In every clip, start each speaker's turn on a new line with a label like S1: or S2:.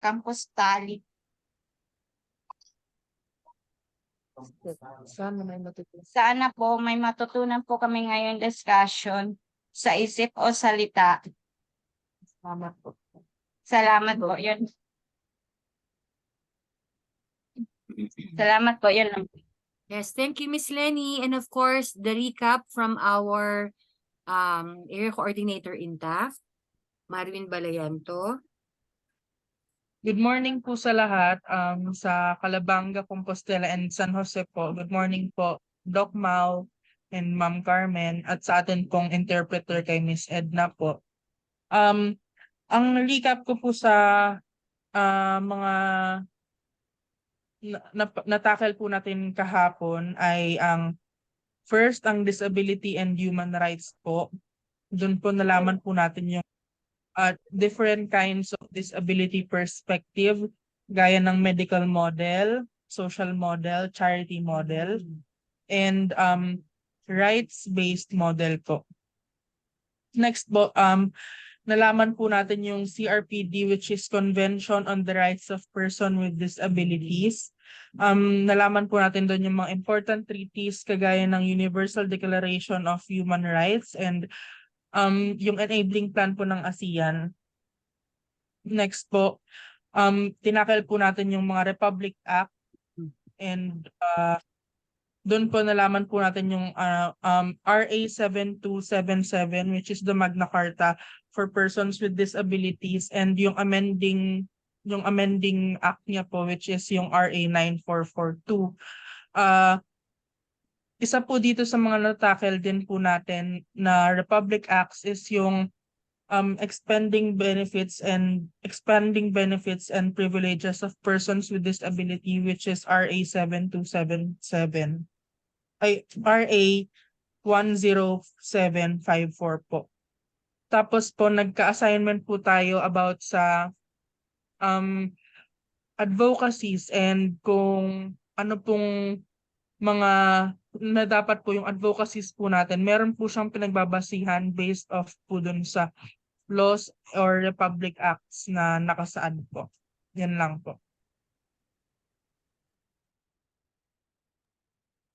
S1: Campus Tali. Sana po may matutunan po kami ngayon discussion sa isip o salita. Salamat po. Salamat po. Yun. Salamat po. Yun lang.
S2: Yes, thank you, Miss Lenny. And of course, the recap from our area coordinator in TAF, Marvin Balayanto.
S3: Good morning po sa lahat sa Calabanga, Compostela, and San Jose po. Good morning po, Doc Mau and Ma'am Carmen, at sa atin pong interpreter kay Miss Edna po. Ang recap ko po sa mga natakal po natin kahapon ay ang first, ang disability and human rights po. Doon po nalaman po natin yung different kinds of disability perspective, gaya ng medical model, social model, charity model, and rights-based model po. Next po, nalaman po natin yung CRPD, which is Convention on the Rights of Person with Disabilities. Nalaman po natin doon yung mga important treaties kagaya ng Universal Declaration of Human Rights and yung enabling plan po ng ASEAN. Next po, tinakil po natin yung mga Republic Act and doon po nalaman po natin yung RA 7277, which is the Magna Carta for persons with disabilities, and yung amending act niya po, which is yung RA 9442. Isa po dito sa mga natakel din po natin na Republic Acts is yung expanding benefits and privileges of persons with disability, which is RA 7277. RA 10754 po. Tapos po nagka-assignment po tayo about sa advocacies and kung ano pong mga na dapat po yung advocacies po natin. Meron po siyang pinagbabasihan based off po dun sa laws or Republic Acts na nakasaad po. Yan lang po.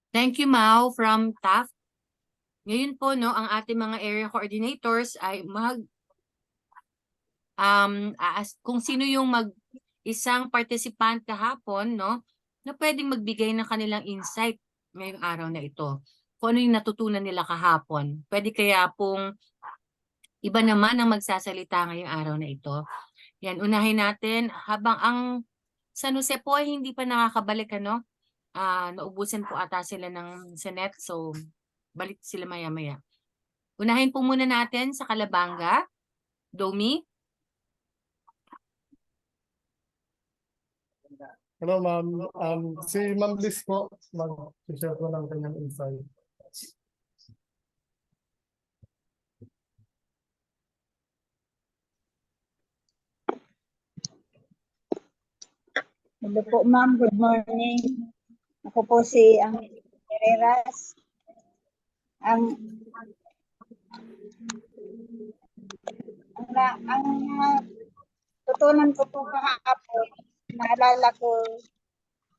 S2: Thank you, Mau, from TAF. Ngayon po, no, ang ating mga area coordinators ay kung sino yung isang participant kahapon, no, na pwedeng magbigay ng kanilang insight ngayong araw na ito. Kung ano yung natutunan nila kahapon. Pwede kaya pong iba naman ang magsasalita ngayong araw na ito. Yan, unahin natin habang ang San Jose po ay hindi pa nakakabalik, ano? Naubusan po ata sila ng Senate, so balik sila maya-maya. Unahin po muna natin sa Calabanga. Domi?
S4: Hello, ma'am. Si Ma'am Liz po, mag-share ko ng kanyang insight.
S5: Hello po, ma'am. Good morning. Ako po si Herreras. Ang tutunan ko po kahapon, naalala ko,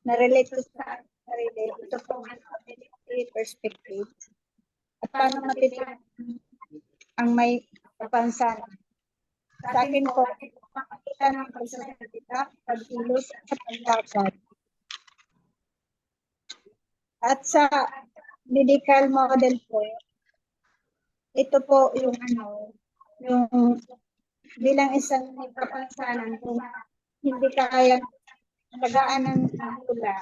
S5: na-relate ko sa sarili. Ito po ang perspective. At paano matitignan ang may kapansanan. Sa akin po, makakita ng pagsasalita, pagkilos, at paglakad. At sa medical model po, ito po yung yung bilang isang may kapansanan, kung hindi kaya tagaan ng hula,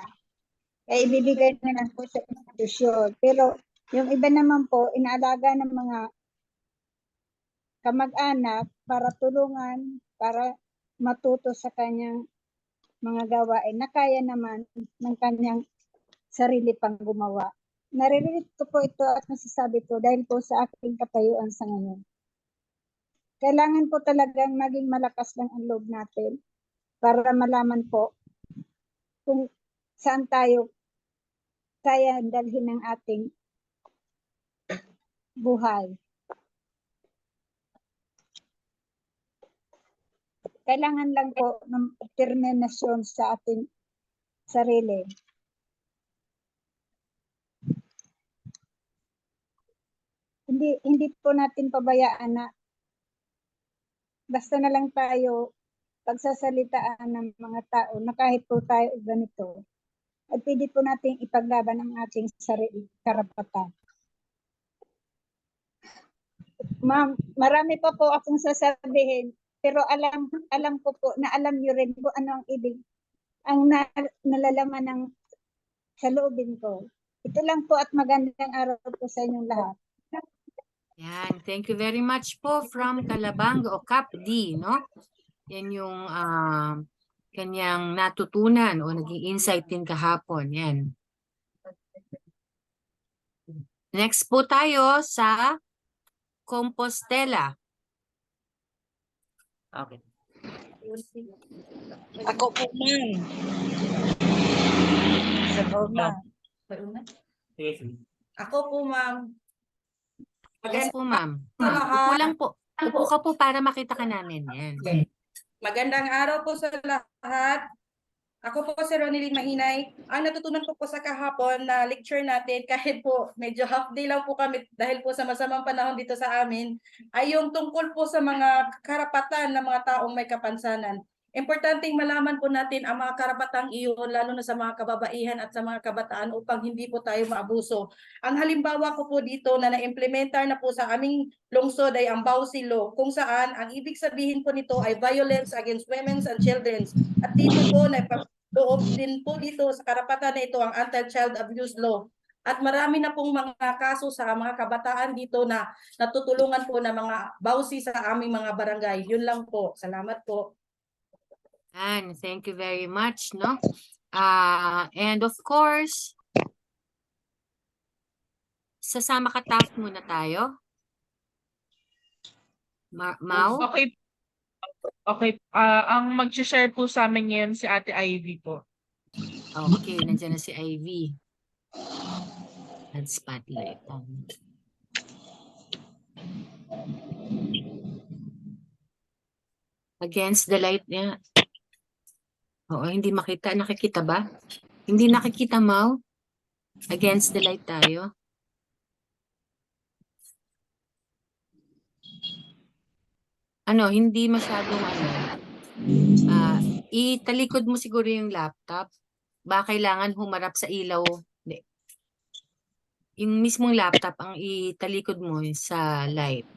S5: ay ibibigay na lang po sa institusyon. Pero yung iba naman po, inaalaga ng mga kamag-anak para tulungan, para matuto sa kanyang mga gawain na kaya naman ng kanyang sarili pang gumawa. Naririnig ko po ito at nasasabi ko dahil po sa aking katayuan sa ngayon. Kailangan po talagang maging malakas lang ang loob natin para malaman po kung saan tayo kaya dalhin ng ating buhay. Kailangan lang po ng determinasyon sa ating sarili. Hindi po natin pabayaan na basta na lang tayo pagsasalitaan ng mga tao na kahit po tayo ganito, ay pwede po nating ipaglaban ang ating sarili karapatan. Ma'am, marami pa po akong sasabihin, pero alam ko po na alam niyo rin po ano ang nalalaman ng sa loobin ko. Ito lang po at magandang araw po sa inyong lahat.
S2: Yan, thank you very much po from Calabang o Cap D, no? Yan yung kanyang natutunan o naging insight din kahapon. Yan. Next po tayo sa Compostela. Okay.
S1: Ako po, ma'am. Sa na. Ako po, ma'am.
S2: Yes po, ma'am.
S1: Sa lahat.
S2: Upo lang po. Upo ka po para makita ka namin. Yan.
S6: Magandang araw po sa lahat. Ako po si Ronilyn Mainay. Ang natutunan ko po sa kahapon na lecture natin, kahit po medyo half day lang po kami dahil po sa masamang panahon dito sa amin, ay yung tungkol po sa mga karapatan ng mga taong may kapansanan. Importanteng malaman po natin ang mga karapatang iyon, lalo na sa mga kababaihan at sa mga kabataan upang hindi po tayo maabuso. Ang halimbawa ko po dito na na-implementar na po sa aming lungsod ay ang Bausi Law, kung saan ang ibig sabihin po nito ay violence against women and children. At dito po, loob din po dito sa karapatan na ito ang Anti-Child Abuse Law. At marami na pong mga kaso sa mga kabataan dito na natutulungan po ng mga bausi sa aming mga barangay. Yun lang po. Salamat po.
S2: And thank you very much, no? And of course, sasama ka task muna tayo. Mau?
S3: Okay. Okay. Ang mag-share po sa amin ngayon si Ate Ivy po.
S2: Okay, nandiyan na si Ivy. At spotlight. Against the light niya. Oo, hindi makita. Nakikita ba? Hindi nakikita, Mau? Against the light tayo. Hindi masyadong italikod mo siguro yung laptop. Ba kailangan humarap sa ilaw? Hindi. Yung mismong laptop ang italikod mo sa light.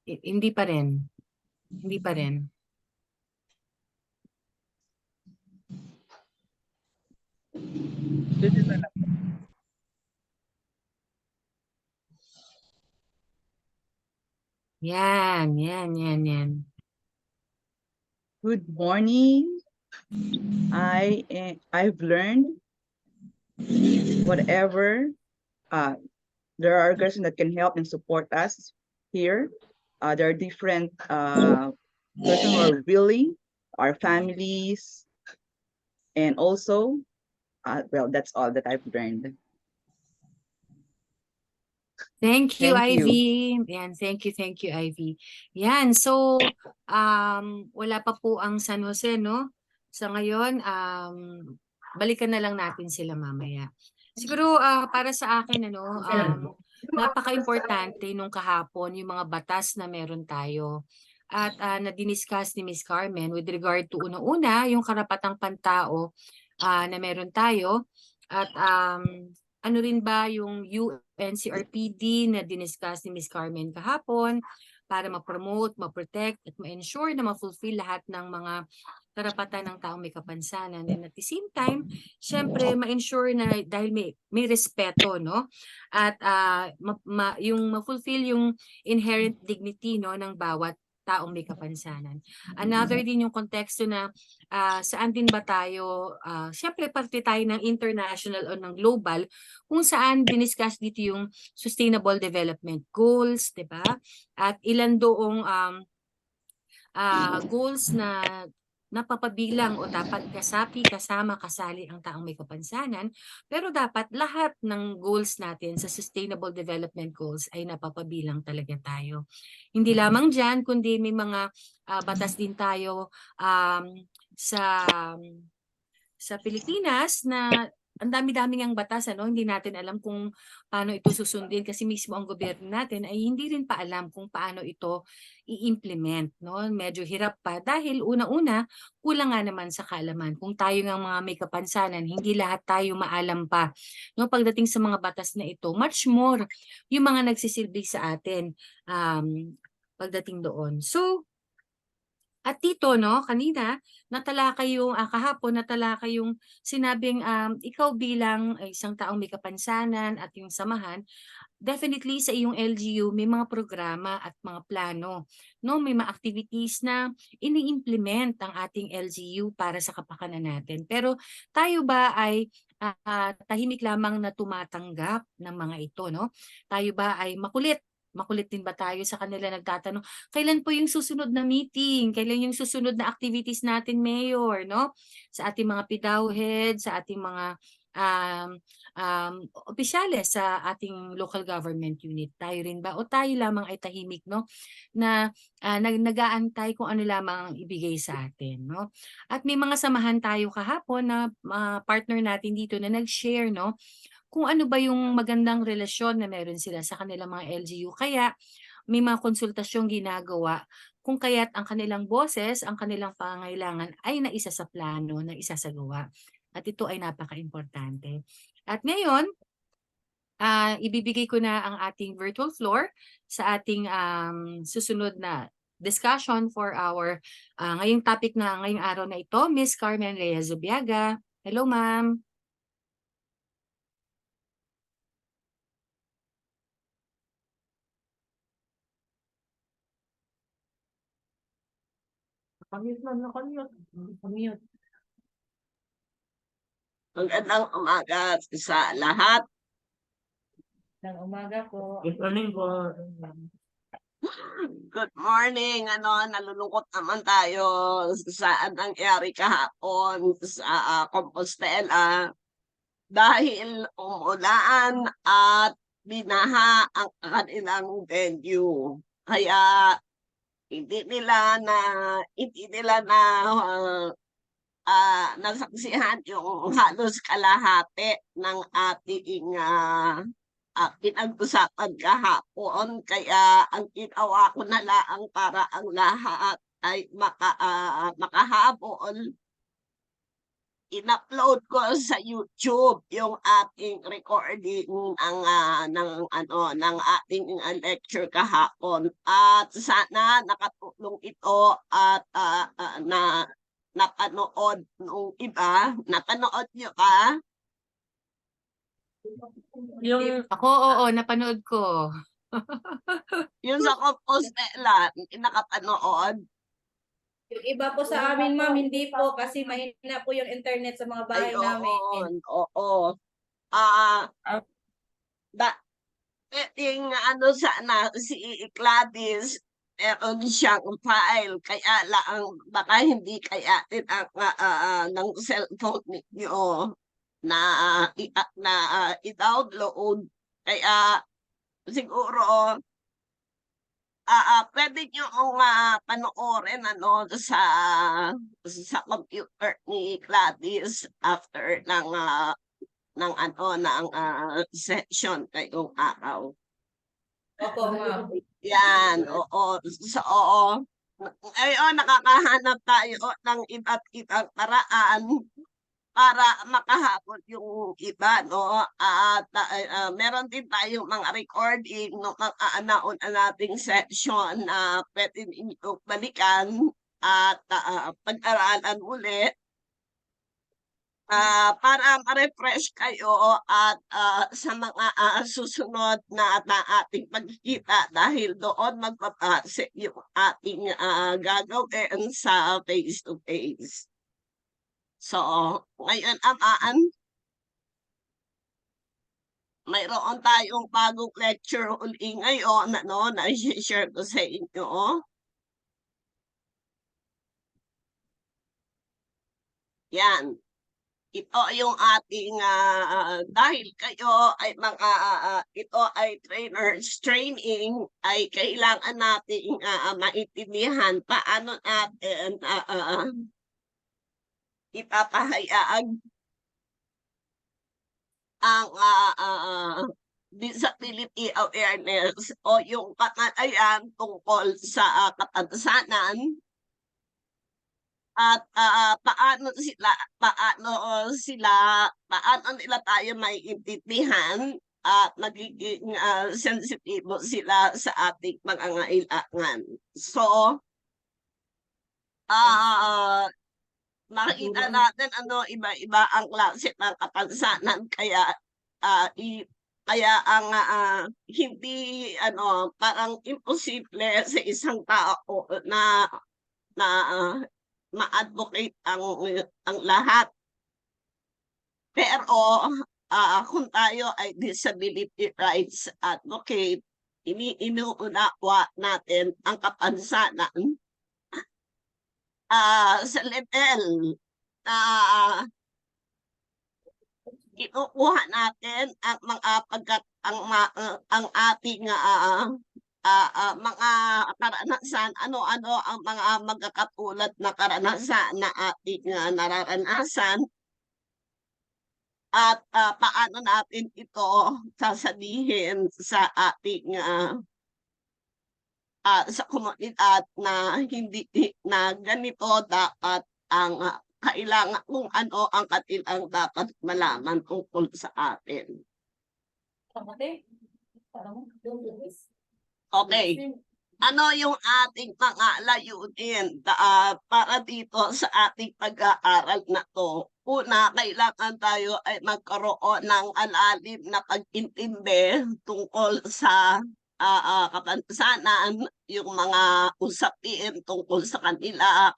S2: Hindi pa rin. Hindi pa rin. Yan.
S7: Good morning. I've learned whatever there are organizations that can help and support us here. There are different persons who are willing, our families, and also, well, that's all that I've learned.
S2: Thank you,
S7: Thank you.
S2: Ivy. Yan, thank you, Ivy. Yan, so, wala pa po ang San Jose, no? Sa ngayon, balikan na lang natin sila mamaya. Siguro, para sa akin, napaka-importante nung kahapon, yung mga batas na meron tayo. At na-diniscuss ni Ms. Carmen with regard to una-una, yung karapatang pantao na meron tayo. At ano rin ba yung UNCRPD na diniscuss ni Ms. Carmen kahapon para ma-promote, ma-protect at ma-ensure na ma-fulfill lahat ng mga karapatan ng taong may kapansanan. And at the same time, syempre ma-ensure na dahil may respeto, no? At yung ma-fulfill yung inherent dignity, no, ng bawat taong may kapansanan. Another din yung konteksto na saan din ba tayo, syempre parte tayo ng international o ng global, kung saan diniscuss dito yung Sustainable Development Goals, di ba? At ilan doong goals na napapabilang o dapat kasama, kasali ang taong may kapansanan, pero dapat lahat ng goals natin sa Sustainable Development Goals ay napapabilang talaga tayo. Hindi lamang dyan, kundi may mga batas din tayo sa Pilipinas na ang dami-dami ngang batas, hindi natin alam kung paano ito susundin kasi mismo ang gobyerno natin ay hindi rin pa alam kung paano ito i-implement, no? Medyo hirap pa dahil una-una kulang nga naman sa kaalaman. Kung tayo ng mga may kapansanan, hindi lahat tayo maalam pa. No, pagdating sa mga batas na ito, much more yung mga nagsisilbi sa atin pagdating doon. So, at dito, no, kanina, kahapon natalakay yung sinabing ikaw bilang isang taong may kapansanan at yung samahan, definitely sa iyong LGU may mga programa at mga plano, no, may mga activities na ini-implement ang ating LGU para sa kapakanan natin. Pero tayo ba ay tahimik lamang na tumatanggap ng mga ito, no? Tayo ba ay makulit? Makulit din ba tayo sa kanila nagtatanong, kailan po yung susunod na meeting? Kailan yung susunod na activities natin, Mayor, no? Sa ating mga PIDAW head, sa ating mga opisyales sa ating local government unit. Tayo rin ba? O tayo lamang ay tahimik, no? Na nag-aantay kung ano lamang ang ibigay sa atin, no? At may mga samahan tayo kahapon na partner natin dito na nag-share, no? Kung ano ba yung magandang relasyon na meron sila sa kanilang mga LGU. Kaya may mga konsultasyong ginagawa kung kaya't ang kanilang boses, ang kanilang pangangailangan ay naisa sa plano, na isasagawa. At ito ay napaka-importante. At ngayon, ibibigay ko na ang ating virtual floor sa ating susunod na discussion for our ngayong topic na ngayong araw na ito, Ms. Carmen Reyes Zubiaga. Hello, ma'am. Nakamute.
S8: Magandang umaga sa lahat.
S1: Ng umaga po.
S3: Good morning po.
S8: Good morning. Nalulungkot naman tayo sa nangyari kahapon sa Compostela dahil umulan at binaha ang kanilang venue. Kaya hindi nila nasaksihan yung halos kalahati ng ating pinag-usapan kahapon. Kaya ang ginawa ko na lang para ang lahat ay makahabol, in-upload ko sa YouTube yung ating recording ng ating lecture kahapon. At sana nakatulong ito at napanood nung iba. Napanood nyo ka?
S2: Ako, oo, napanood ko.
S8: Yung sa Compostela, nakapanood?
S6: Yung iba po sa amin, ma'am, hindi po kasi mahina po yung internet sa mga bahay namin.
S8: Oo. Pwedeng sana si Gladys, meron siyang file, kaya lang baka hindi kayatin ng cellphone ninyo na i-download. Kaya siguro pwede nyo panoorin sa computer ni Gladys after ng session ngayong araw.
S6: Opo, ma'am.
S8: Yan, oo. So, ngayon nakakahanap tayo ng iba't ibang paraan para makahabol yung iba, no? At meron din tayong mga recording ng mga nauna nating session na pwede ninyong balikan at pag-aralan ulit para ma-refresh kayo at sa mga susunod na ating pagkikita dahil doon magbabase yung ating gagawin sa face-to-face. So, ngayon mayroon tayong bagong lecture uli ngayon na i-share ko sa inyo. Yan. Ito yung ating dahil kayo ay mga ito ay trainers training ay kailangan nating maintindihan paano natin ipapahayag ang disability awareness o yung kamalayan tungkol sa kapansanan at paano nila tayo maiintindihan at magiging sensitibo sila sa ating mga ngailangan. So, makikita natin iba-iba ang klase ng kapansanan kaya kaya ang hindi parang imposible sa isang tao na ma-advocate ang lahat. Pero kung tayo ay disability rights advocate, inuunawa natin ang kapansanan sa level na kinukuha natin ang mga ang ating mga karanasan, ano-ano ang mga magkakatulad na karanasan na ating nararanasan at paano natin ito sasabihin sa ating sa komunidad na hindi na ganito dapat ang kailangan kung ano ang kanilang dapat malaman tungkol sa atin. Okay. Ano yung ating mga layunin para dito sa ating pag-aaral na to? Una, kailangan tayo ay magkaroon ng alalim na pag-intindi tungkol sa kapansanan, yung mga usapin tungkol sa kanila,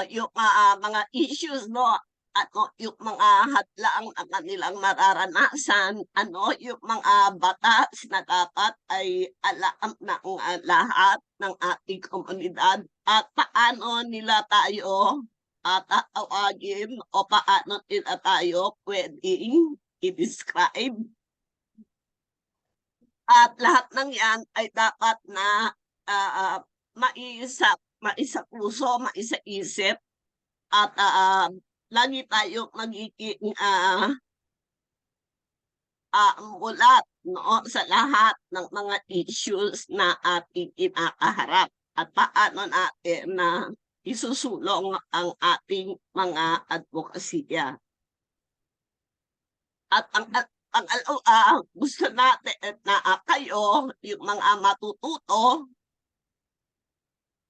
S8: yung mga issues, no? Ano yung mga hadlang ang kanilang mararanasan, ano yung mga batas na dapat ay alam ng lahat ng ating komunidad at paano nila tayo tatawagin o paano nila tayo pwedeng i-describe. At lahat ng yan ay dapat na maisapuso, maisaisip at lagi tayo magiging mulat, no, sa lahat ng mga issues na ating kinakaharap at paano natin na isusulong ang ating mga advokasya. At ang gusto natin na kayo, yung mga matututo,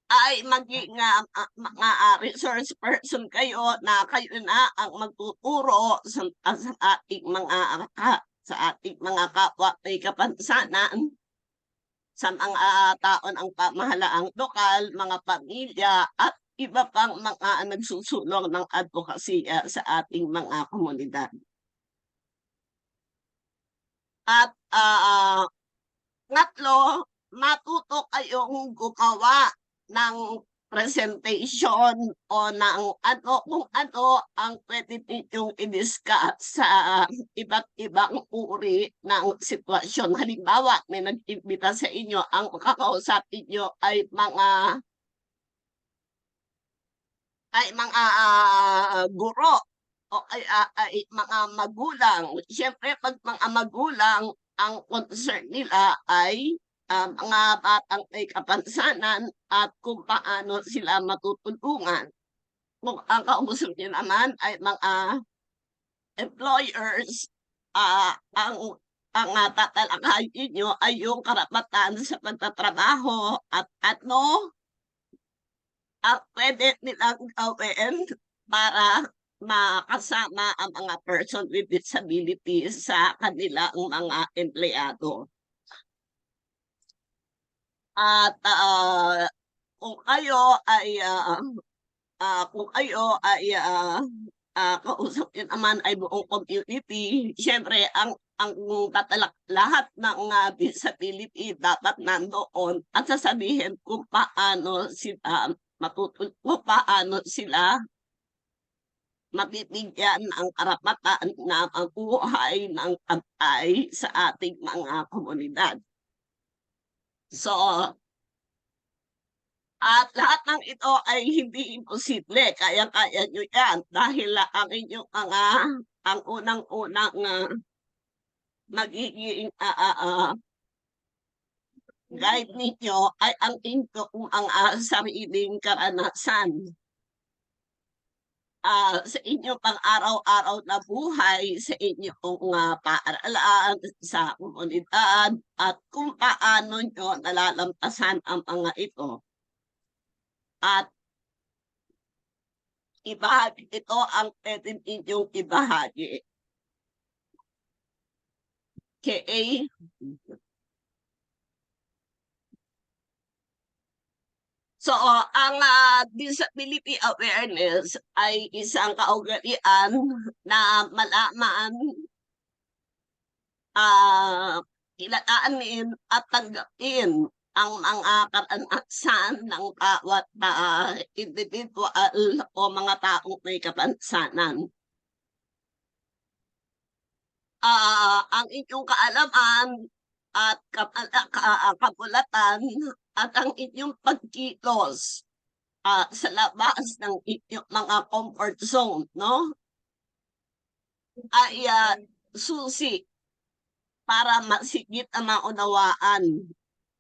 S8: ay maging mga resource person kayo na kayo na ang magtuturo sa ating mga kapwa may kapansanan, sa mga tao ng pamahalaang lokal, mga pamilya at iba pang mga nagsusulong ng advokasya sa ating mga komunidad. At ngatlo, matuto kayong gumawa ng presentation o ng kung ano ang pwede ninyong i-discuss sa iba't ibang uri ng sitwasyon. Halimbawa, may nag-imbita sa inyo, ang kakausapin nyo ay mga guro o ay mga magulang. Siyempre, pag mga magulang, ang concern nila ay mga batang may kapansanan at kung paano sila matutulungan. Kung ang kausap niyo naman ay mga employers, ang tatalakayin niyo ay yung karapatan sa pagtatrabaho at ano ang pwede nilang gawin para makasama ang mga person with disability sa kanilang mga empleyado. At kung kayo ay kausap niyo naman ay buong community, syempre ang lahat ng disability dapat nandoon at sasabihin kung paano sila matutulog kung paano sila mabibigyan ng karapatan na mabuhay ng pantay sa ating mga komunidad. So, at lahat ng ito ay hindi imposible. Kaya-kaya nyo yan dahil ang inyong ang unang-unang magiging guide ninyo ay ang inyong mga sariling karanasan. Sa inyong pang-araw-araw na buhay, sa inyong paaralan, sa komunidad, at kung paano nyo nalalampasan ang mga ito. At ibahagi ito ang pwede ninyong ibahagi. Okay? So, ang disability awareness ay isang kaugalian na malaman, kilalanin at tanggapin ang mga karanasan ng bawat individual o mga taong may kapansanan. Ang inyong kaalaman at kabulatan at ang inyong pagkilos sa labas ng inyong mga comfort zone, no? Ay susi para masigit na maunawaan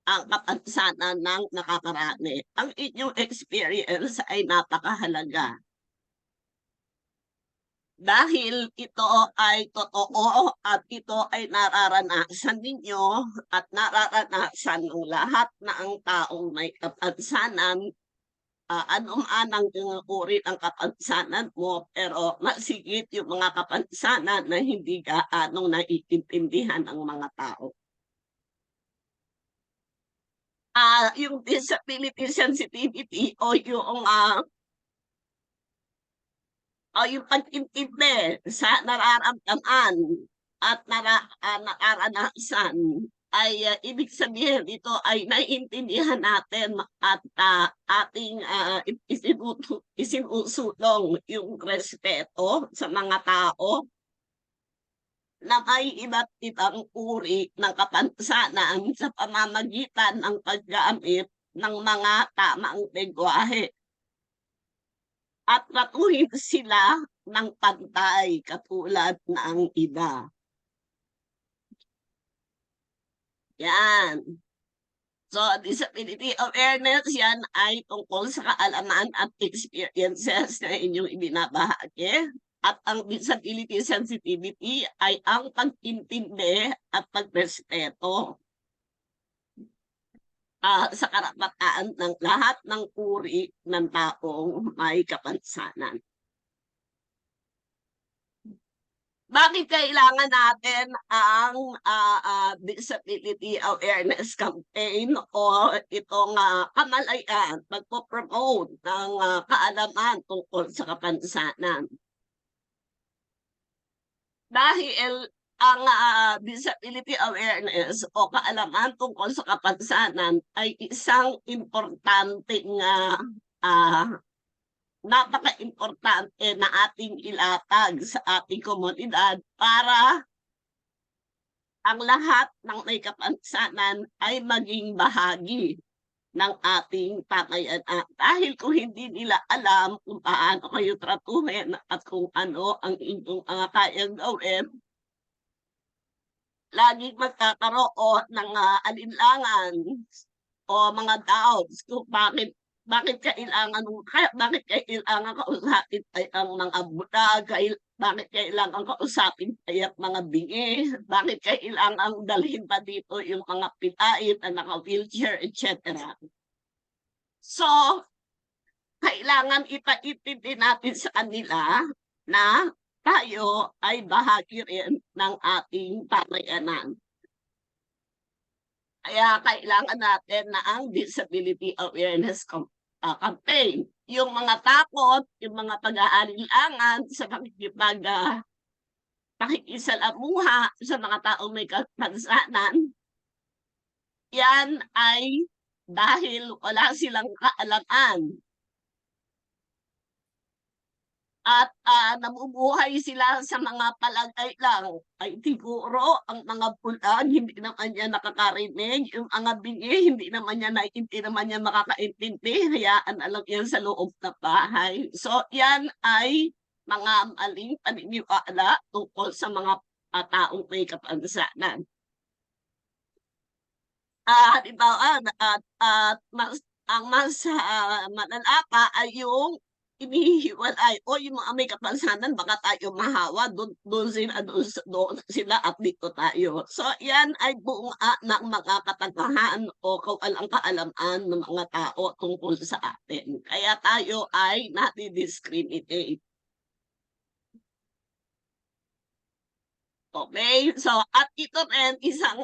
S8: ang kapansanan ng nakakarami. Ang inyong experience ay napakahalaga. Dahil ito ay totoo at ito ay nararanasan ninyo at nararanasan ng lahat na ang taong may kapansanan, anuman ang uri ng kapansanan mo, pero masigit yung mga kapansanan na hindi gaano naiintindihan ng mga tao. Yung disability sensitivity o yung pag-intindi sa nararamdaman at nararanasan ay ibig sabihin ito ay naiintindihan natin at ating isinusulong yung respeto sa mga tao na may iba't ibang uri ng kapansanan sa pamamagitan ng paggamit ng mga tamang lengguwahe. At tratuhin sila ng pantay katulad ng iba. Yan. So, disability awareness, yan ay tungkol sa kaalaman at experiences na inyong ibinabahagi. At ang disability sensitivity ay ang pag-intindi at pagrespeto sa karapatan ng lahat ng uri ng taong may kapansanan. Bakit kailangan natin ang disability awareness campaign o itong kamalayan, pagpo-promote ng kaalaman tungkol sa kapansanan? Dahil ang disability awareness o kaalaman tungkol sa kapansanan ay isang importanteng napaka-importante na ating ilatag sa ating komunidad para ang lahat ng may kapansanan ay maging bahagi ng ating pamayanan. Dahil kung hindi nila alam kung paano kayo tratuhin at kung ano ang inyong kayang gawin, laging magkakaroon ng alinlangan o mga doubts kung bakit kailangan kausapin ay ang mga bulag, bakit kailangan kausapin ay ang mga bingi, bakit kailangan dalhin pa dito yung mga pilait na naka-wheelchair, etc. So, kailangan ipaintindi natin sa kanila na tayo ay bahagi rin ng ating pamayanan. Kaya kailangan natin na ang disability awareness campaign. Yung mga takot, yung mga pag-aalinlangan sa pakikisalamuha sa mga taong may kapansanan, yan ay dahil wala silang kaalaman at namumuhay sila sa mga palagay lang, ay siguro ang mga pulan hindi naman niya nakakarinig, yung mga bingi hindi naman niya makakaintindi, hayaan na lang yan sa loob ng bahay. So yan ay mga maling paniniwala tungkol sa mga taong may kapansanan. Halimbawa, ang mas malala pa ay yung inihiwalay o yung mga may kapansanan baka tayo mahawa doon sila at dito tayo. So yan ay bunga ng mga katagahan o kawalang kaalaman ng mga tao tungkol sa atin. Kaya tayo ay nadi-discriminate. Okay, so at ito rin isang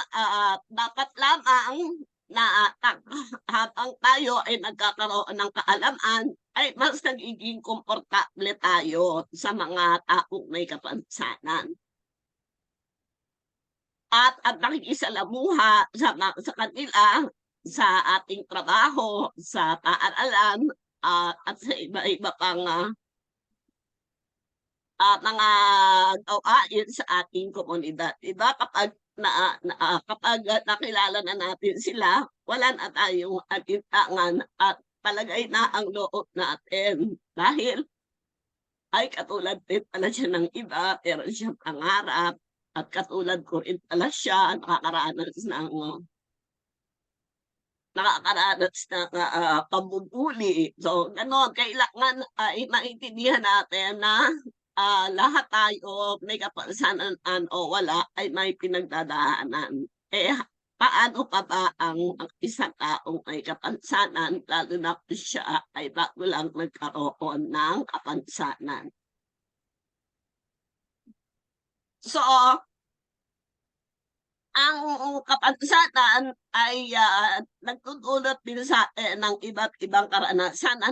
S8: dapat lamang na habang tayo ay nagkakaroon ng kaalaman, ay mas nagiging komportable tayo sa mga taong may kapansanan. At nakikisalamuha sa kanila sa ating trabaho, sa paaralan, at sa iba-iba pang mga gawain sa ating komunidad. Diba? Kapag nakilala na natin sila, wala na tayong agintangan at palagay na ang loob natin. Dahil ay katulad din pala siya ng iba, pero siya pangarap at katulad ko rin pala siya, nakakaranas ng pambubuli. So, ganon, kailangan ay maintindihan natin na lahat tayo may kapansanan o wala ay may pinagdadaanan. Paano pa ba ang isang taong may kapansanan lalo na kung siya ay bago lang nagkaroon ng kapansanan? So, ang kapansanan ay nagtutulot din sa atin ng iba't ibang karanasan,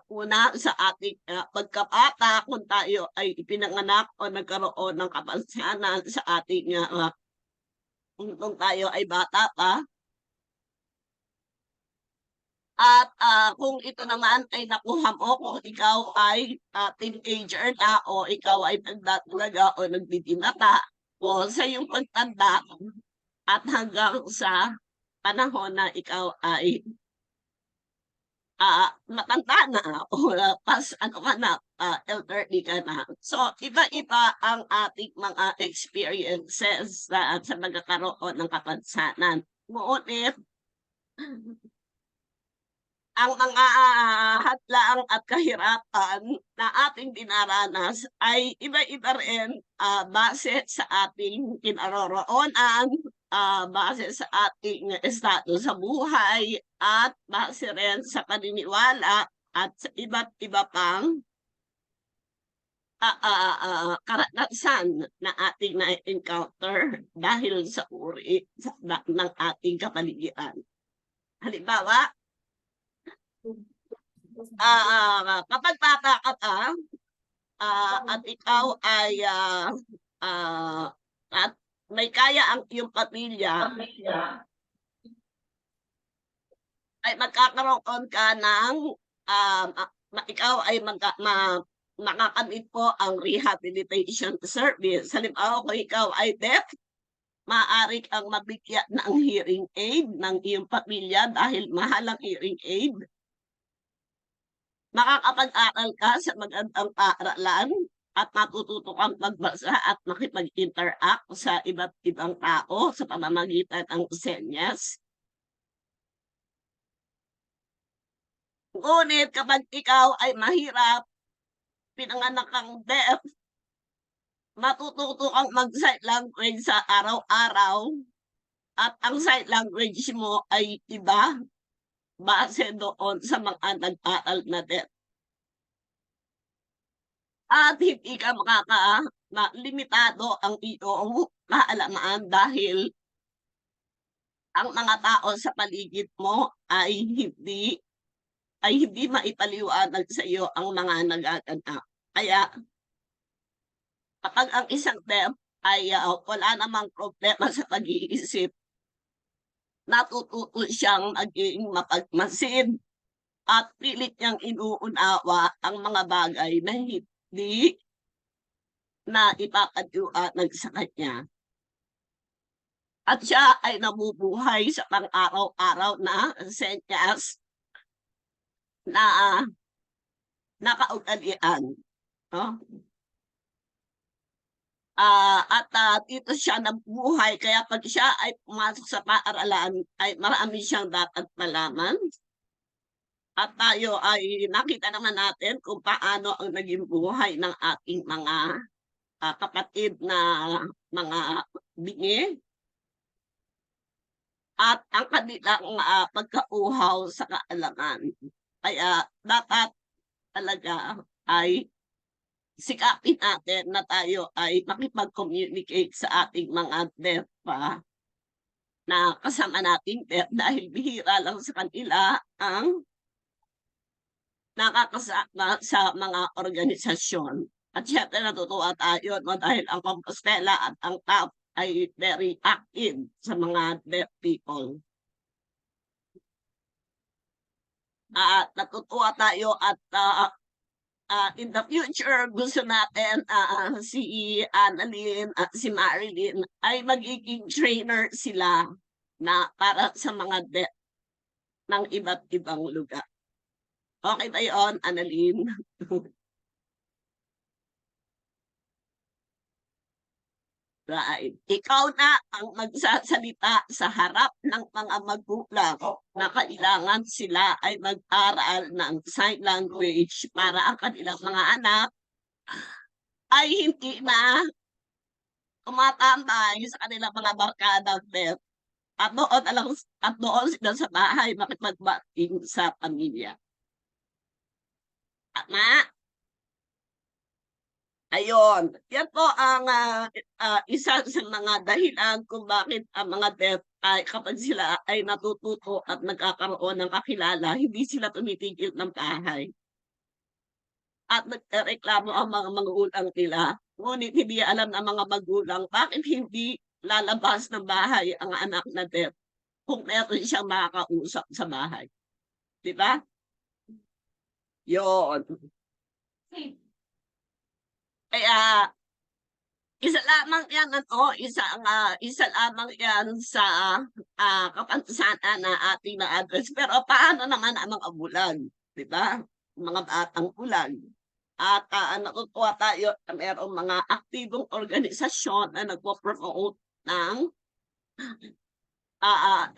S8: una sa ating pagkabata kung tayo ay ipinanganak o nagkaroon ng kapansanan sa ating kung tayo ay bata pa. At kung ito naman ay nakuha mo kung ikaw ay teenager na o ikaw ay nagdadalaga o nagbibinata o sa iyong pagtanda at hanggang sa panahon na ikaw ay matanda na o elderly ka na. So, iba-iba ang ating mga experiences sa nagkakaroon ng kapansanan. Ngunit, ang mga hadlang at kahirapan na ating dinaranas ay iba-iba rin base sa ating kinaroroonan, base sa ating estado sa buhay, at base rin sa paniniwala at sa iba't iba pang karanasan na ating na-encounter dahil sa uri ng ating kapaligiran. Halimbawa, kapag bata ka pa, at ikaw ay at may kaya ang iyong pamilya, ay magkakaroon ka ng ikaw ay makakamit po ang rehabilitation service. Halimbawa, kung ikaw ay deaf, maaari kang mabigyan ng hearing aid ng iyong pamilya dahil mahal ang hearing aid. Makakapag-aral ka sa magandang paaralan at matututo kang magbasa at makipag-interact sa iba't ibang tao sa pamamagitan ng senyas. Ngunit kapag ikaw ay mahirap, pinanganak kang deaf, matututo kang mag-sign language sa araw-araw at ang sign language mo ay iba base doon sa mga nag-aaral na deaf. At hindi ka limitado ang iyong kaalaman dahil ang mga tao sa paligid mo ay hindi maipaliwanag sa iyo ang mga nagaganap. Kaya kapag ang isang deaf ay wala namang problema sa pag-iisip, natututo siyang maging mapagmasid at pilit niyang inuunawa ang mga bagay na hindi na ipapaliwanag sa kanya. At siya ay nabubuhay sa pang-araw-araw na senyas na nakaugalian. No? Dito siya nabuhay, kaya pag siya ay pumasok sa paaralan, ay marami siyang dapat malaman. At tayo ay nakita naman natin kung paano ang naging buhay ng ating mga kapatid na mga bingi. At ang kanilang pagkauhaw sa kaalaman. Kaya dapat talaga ay sikapin natin na tayo ay makipag-communicate sa ating mga deaf na kasama nating deaf dahil bihira lang sa kanila ang nakakasama sa mga organisasyon. At syempre natutuwa tayo no, dahil ang Compostela at ang TAP ay very active sa mga deaf people. Natutuwa tayo at in the future, gusto natin si Annalyn at si Marilyn ay magiging trainer sila na para sa mga deaf ng iba't ibang lugar. Okay ba yun, Annalyn? Right. Ikaw na ang magsasalita sa harap ng mga magulang na kailangan sila ay mag-aral ng sign language para ang kanilang mga anak ay hindi na tumatambay sa kanilang mga barkadang deaf. At doon sila sa bahay makipag-bonding sa pamilya. Tama? Ayun, yan po ang isa sa mga dahilan kung bakit ang mga deaf ay kapag sila ay natututo at nagkakaroon ng kakilala, hindi sila tumitigil ng bahay. At nagreklamo ang mga magulang nila. Ngunit hindi alam ng mga magulang bakit hindi lalabas ng bahay ang anak na deaf kung meron siyang makakausap sa bahay. Diba? Yun. Kaya isa lamang yan isa lamang yan sa kapansanan na ating na-address. Pero paano naman ang mga bulag, di ba? Mga batang bulag. At natutuwa tayo na mayroong mga aktibong organisasyon na nagpo-promote ng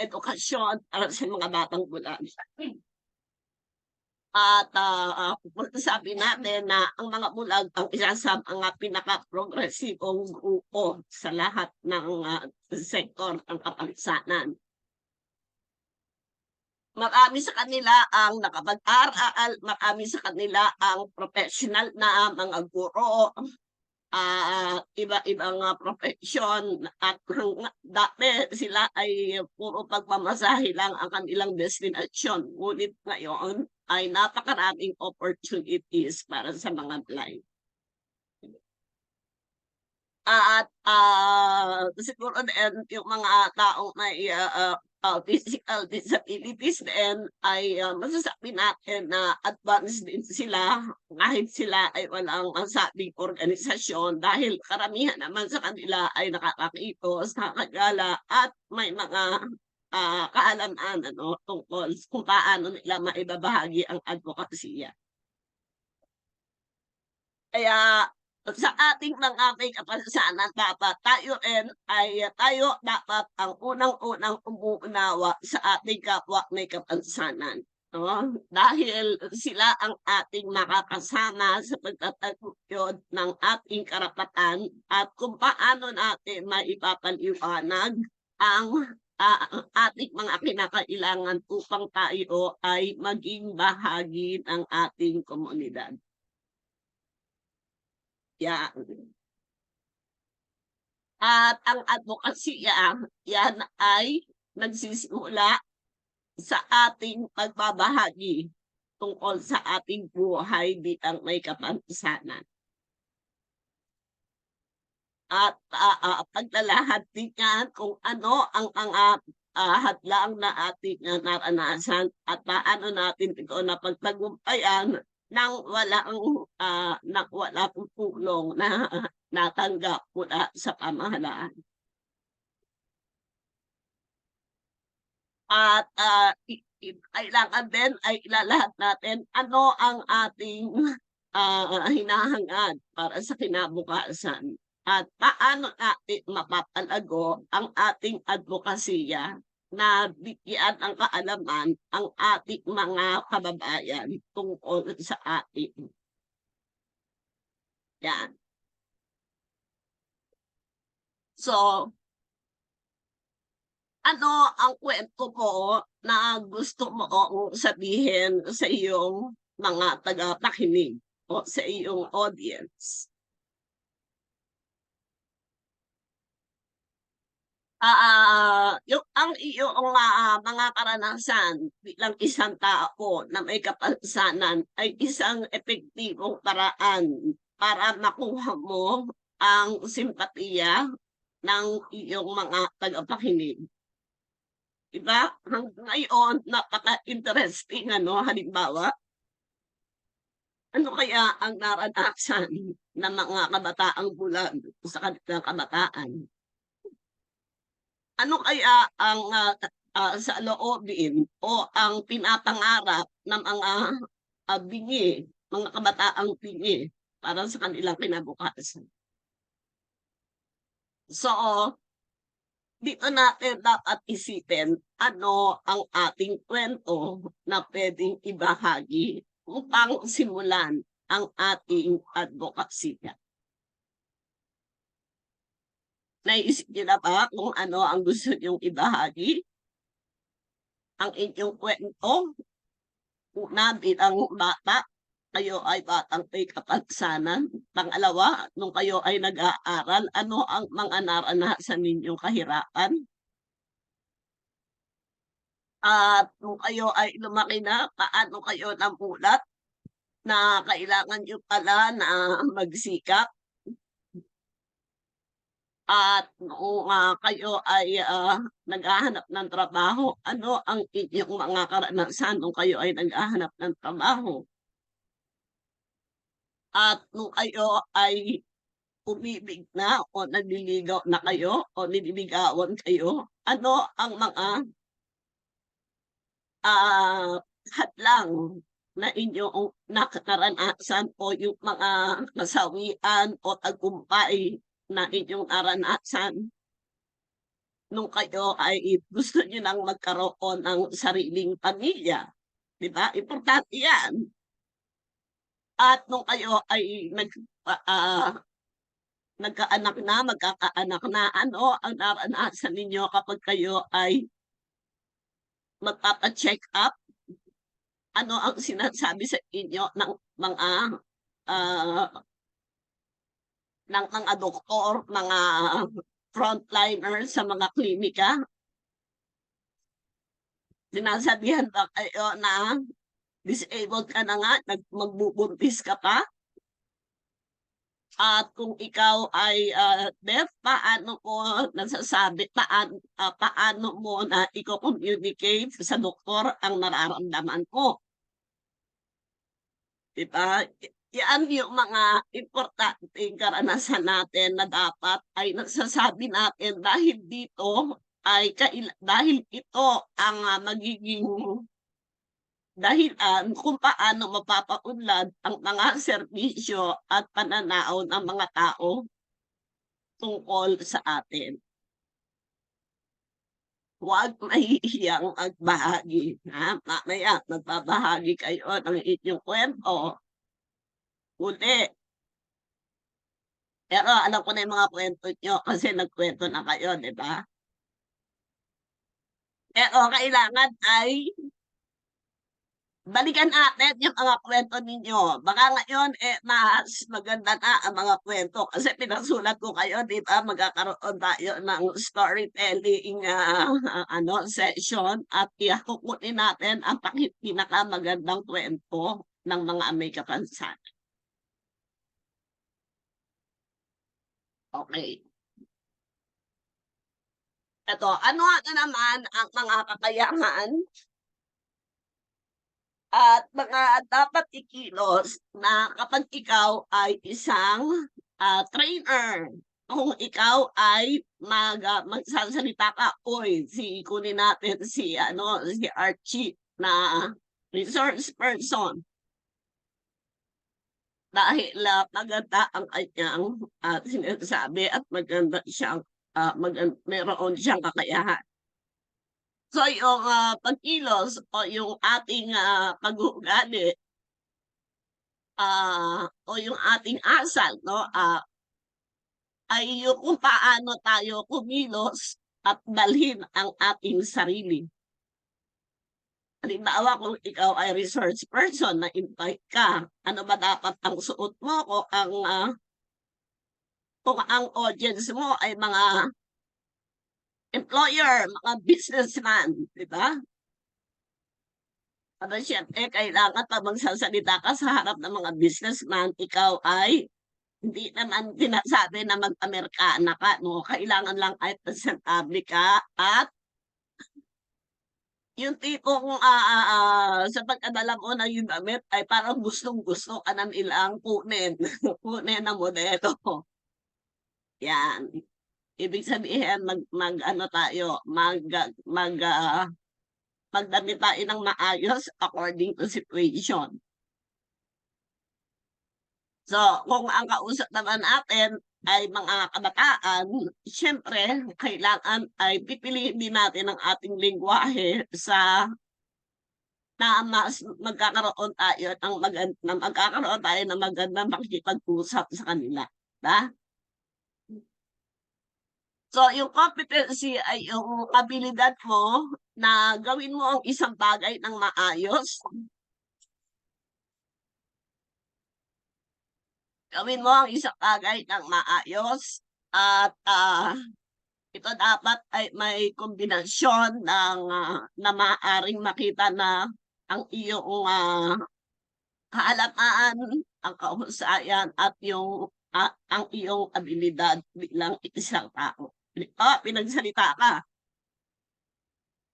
S8: edukasyon para sa mga batang bulag. At sabi natin na ang mga bulag ang isa sa mga pinaka-progresibong grupo sa lahat ng sektor ng kapansanan. Marami sa kanila ang nakapag-aral, marami sa kanila ang professional na mga guro, iba-ibang profesyon at dati sila ay puro pagmamasahe lang ang kanilang destinasyon. Ngunit ngayon ay napakaraming opportunities para sa mga blind. At siguro din yung mga taong may physical disabilities din ay masasabi natin na advanced din sila kahit sila ay walang sabing organisasyon dahil karamihan naman sa kanila ay nakakakitos, nakakagala at may mga kaalaman tungkol kung paano nila maibabahagi ang advokasya. Kaya sa ating mga may kapansanan dapat tayo dapat ang unang-unang umuunawa sa ating kapwa may kapansanan. No? Dahil sila ang ating makakasama sa pagtataguyod ng ating karapatan at kung paano natin maipapaliwanag ang ating mga kinakailangan upang tayo ay maging bahagi ng ating komunidad. Yan. At ang advokasya, yan ay nagsisimula sa ating pagbabahagi tungkol sa ating buhay bilang may kapansanan. At paglalahad din yan kung ano ang hadlang na ating naranasan at paano natin ito napagtagumpayan nang walang tulong na natanggap mula sa pamahalaan. At kailangan din ay ilalahad natin ano ang ating hinahangad para sa kinabukasan at paano natin mapapalago ang ating advokasya na bigyan ng kaalaman ang ating mga kababayan tungkol sa atin. Yan. So, ano ang kwento mo na gusto mo sabihin sa iyong mga tagapakinig o sa iyong audience? Ang iyong mga karanasan bilang isang tao na may kapansanan ay isang epektibong paraan para makuha mo ang simpatiya ng iyong mga tagapakinig. Diba? Hanggang ngayon, napaka-interesting, halimbawa, ano kaya ang naranasan ng mga kabataang bulag sa kanilang kabataan? Ano kaya ang sa loobin o ang pinapangarap ng mga bingi, mga kabataang bingi para sa kanilang kinabukasan? So, dito natin dapat isipin ano ang ating kwento na pwedeng ibahagi upang simulan ang ating advokasya. Naisip niyo na ba kung ano ang gusto niyong ibahagi? Ang inyong kwento? Una, bilang bata, kayo ay batang may kapansanan. Pangalawa, nung kayo ay nag-aaral, ano ang mga naranasan ninyong kahirapan? At nung kayo ay lumaki na, paano kayo namulat na kailangan nyo pala na magsikap? At kung kayo ay naghahanap ng trabaho, ano ang inyong mga karanasan nung kayo ay naghahanap ng trabaho? At nung kayo ay umibig na o naliligaw na kayo o nililigawan kayo, ano ang mga hadlang na inyong nakaranasan o yung mga kasawian o tagumpay na inyong naranasan nung kayo ay gusto nyo nang magkaroon ng sariling pamilya. Diba? Importante yan. At nung kayo ay nagkaanak na, magkakaanak na, ano ang naranasan ninyo kapag kayo ay magpapa-check up? Ano ang sinasabi sa inyo ng mga doktor, mga frontliners sa mga klinika? Sinasabihan ba kayo na disabled ka na nga, magbubuntis ka pa? At kung ikaw ay deaf, paano mo nasasabi, paano mo na i-communicate sa doktor ang nararamdaman mo? Diba? Yan yung mga importanteng karanasan natin na dapat ay nasasabi natin dahil dito ay dahil ito ang magiging dahilan kung paano mapapaunlad ang mga serbisyo at pananaw ng mga tao tungkol sa atin. Huwag mahihiyang magbahagi. Mamaya, magbabahagi kayo ng inyong kwento. Uli. Pero alam ko na yung mga kwento nyo kasi nagkwento na kayo, di ba? Pero kailangan ay balikan natin yung mga kwento ninyo. Baka ngayon, mas maganda na ang mga kwento. Kasi pinasulat ko kayo, di ba? Magkakaroon tayo ng storytelling session. At kukunin natin ang pinakamagandang kwento ng mga may kapansanan. Okay. Ito, ano naman ang mga kakayahan at mga dapat ikilos na kapag ikaw ay isang trainer, kung ikaw ay magsasalita ka, kunin natin si Archie na resource person. Dahil maganda ang kanyang sinasabi at maganda siyang meron siyang kakayahan. So yung pagkilos o yung ating pag-uugali o yung ating asal, no, ay yung kung paano tayo kumilos at dalhin ang ating sarili. Halimbawa, kung ikaw ay research person na invite ka, ano ba dapat ang suot mo kung ang audience mo ay mga employer, mga businessman, di ba? Aba siyempre, kailangan pag magsasalita ka sa harap ng mga businessman, ikaw ay hindi naman sinasabi na mag-Amerikana ka, no? Kailangan lang ay presentable ka at yung tipong sa pagkadala mo na yung damit ay parang gustong-gusto ka na nilang kunin. Kunin na modelo. Yan. Ibig sabihin, magdamit tayo ng maayos according to situation. So, kung ang kausap naman natin ay mga kabataan, siyempre, kailangan ay pipiliin din natin ang ating lengguwahe na mas magkakaroon tayo ng magandang makikipag-usap sa kanila. Diba? So, yung competency ay yung abilidad mo na gawin mo ang isang bagay ng maayos. Gawin mo ang isang bagay ng maayos at ito dapat ay may kombinasyon na maaaring makita na ang iyong kaalaman, ang kahusayan at ang iyong abilidad bilang isang tao. Pinagsalita ka.